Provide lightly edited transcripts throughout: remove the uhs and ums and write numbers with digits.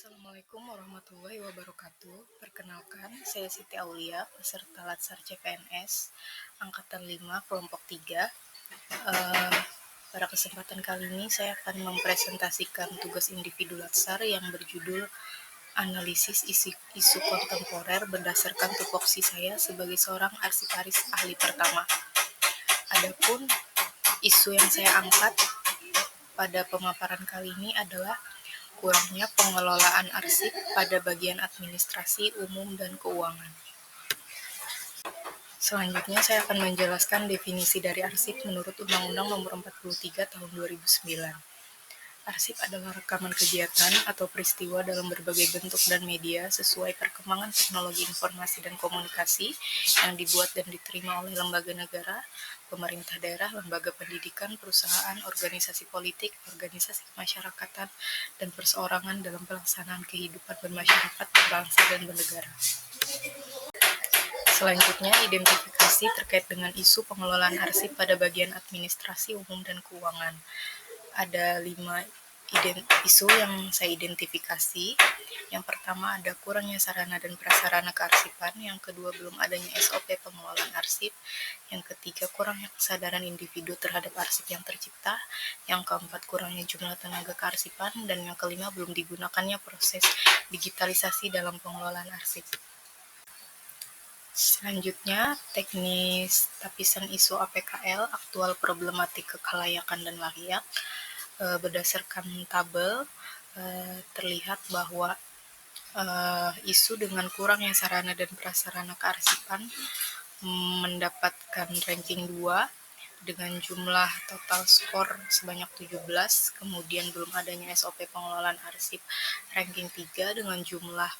Assalamualaikum warahmatullahi wabarakatuh. Perkenalkan, saya Siti Aulia, peserta Latsar CPNS Angkatan 5, kelompok 3. Pada kesempatan kali ini saya akan mempresentasikan tugas individu Latsar yang berjudul Analisis Isu Kontemporer berdasarkan tupoksi saya sebagai seorang arsiparis ahli pertama. Adapun isu yang saya angkat pada pemaparan kali ini adalah kurangnya pengelolaan arsip pada bagian administrasi, umum, dan keuangan. Selanjutnya saya akan menjelaskan definisi dari arsip menurut Undang-Undang Nomor 43 Tahun 2009. Arsip adalah rekaman kegiatan atau peristiwa dalam berbagai bentuk dan media sesuai perkembangan teknologi informasi dan komunikasi yang dibuat dan diterima oleh lembaga negara, pemerintah daerah, lembaga pendidikan, perusahaan, organisasi politik, organisasi kemasyarakatan, dan perseorangan dalam pelaksanaan kehidupan bermasyarakat, berbangsa, dan bernegara. Selanjutnya, identifikasi terkait dengan isu pengelolaan arsip pada bagian administrasi, umum, dan keuangan. Ada 5 isu yang saya identifikasi. Yang pertama ada kurangnya sarana dan prasarana kearsipan, yang kedua belum adanya SOP pengelolaan arsip, yang ketiga kurangnya kesadaran individu terhadap arsip yang tercipta, yang keempat kurangnya jumlah tenaga kearsipan, dan yang kelima belum digunakannya proses digitalisasi dalam pengelolaan arsip. Selanjutnya, teknis tapisan isu APKL, aktual problematik kelayakan dan layak. Berdasarkan tabel, terlihat bahwa isu dengan kurangnya sarana dan prasarana kearsipan mendapatkan ranking 2 dengan jumlah total skor sebanyak 17, kemudian belum adanya SOP pengelolaan arsip ranking 3 dengan jumlah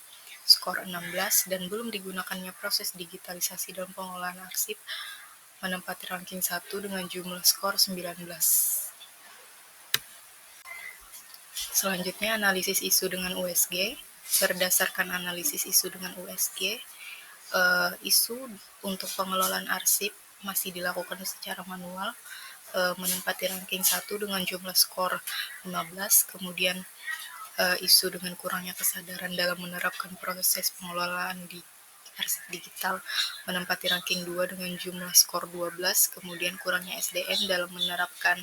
skor 16, dan belum digunakannya proses digitalisasi dalam pengelolaan arsip menempati ranking 1 dengan jumlah skor 19. Selanjutnya, analisis isu dengan USG. Berdasarkan analisis isu dengan USG, isu untuk pengelolaan arsip masih dilakukan secara manual, menempati ranking 1 dengan jumlah skor 15, kemudian isu dengan kurangnya kesadaran dalam menerapkan proses pengelolaan di arsip digital menempati ranking 2 dengan jumlah skor 12, kemudian kurangnya SDM dalam menerapkan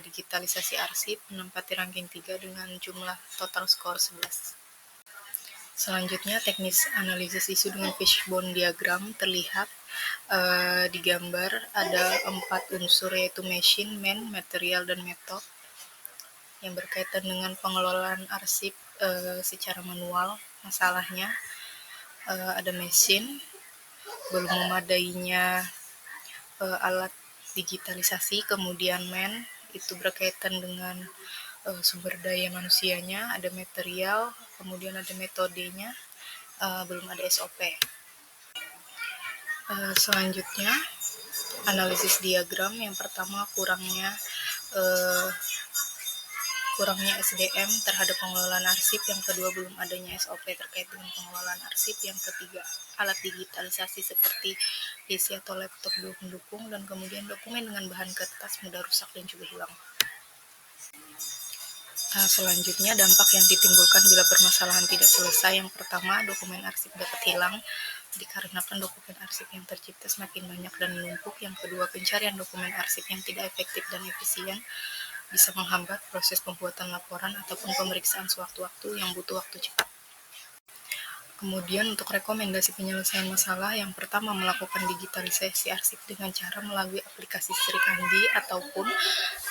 digitalisasi arsip menempati ranking 3 dengan jumlah total skor 11. Selanjutnya, teknis analisis isu dengan fishbone diagram terlihat di gambar ada 4 unsur, yaitu machine, man, material, dan method yang berkaitan dengan pengelolaan arsip secara manual. Masalahnya ada mesin, belum memadainya alat digitalisasi, kemudian man itu berkaitan dengan sumber daya manusianya, ada material, kemudian ada metodenya, belum ada SOP. Selanjutnya, analisis diagram. Yang pertama kurangnya SDM terhadap pengelolaan arsip, yang kedua belum adanya SOP terkait dengan pengelolaan arsip, yang ketiga alat digitalisasi seperti PC atau laptop belum mendukung, dan kemudian dokumen dengan bahan kertas mudah rusak dan juga hilang. Selanjutnya, dampak yang ditimbulkan bila permasalahan tidak selesai. Yang pertama, dokumen arsip dapat hilang dikarenakan dokumen arsip yang tercipta semakin banyak dan menumpuk. Yang kedua, pencarian dokumen arsip yang tidak efektif dan efisien bisa menghambat proses pembuatan laporan ataupun pemeriksaan sewaktu-waktu yang butuh waktu cepat. Kemudian untuk rekomendasi penyelesaian masalah, yang pertama melakukan digitalisasi arsip dengan cara melalui aplikasi Sri Kandi ataupun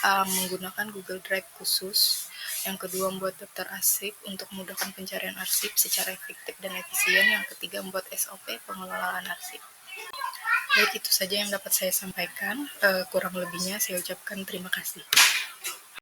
menggunakan Google Drive khusus. Yang kedua, membuat daftar arsip untuk memudahkan pencarian arsip secara efektif dan efisien. Yang ketiga, membuat SOP pengelolaan arsip. Baik, itu saja yang dapat saya sampaikan. Kurang lebihnya saya ucapkan terima kasih.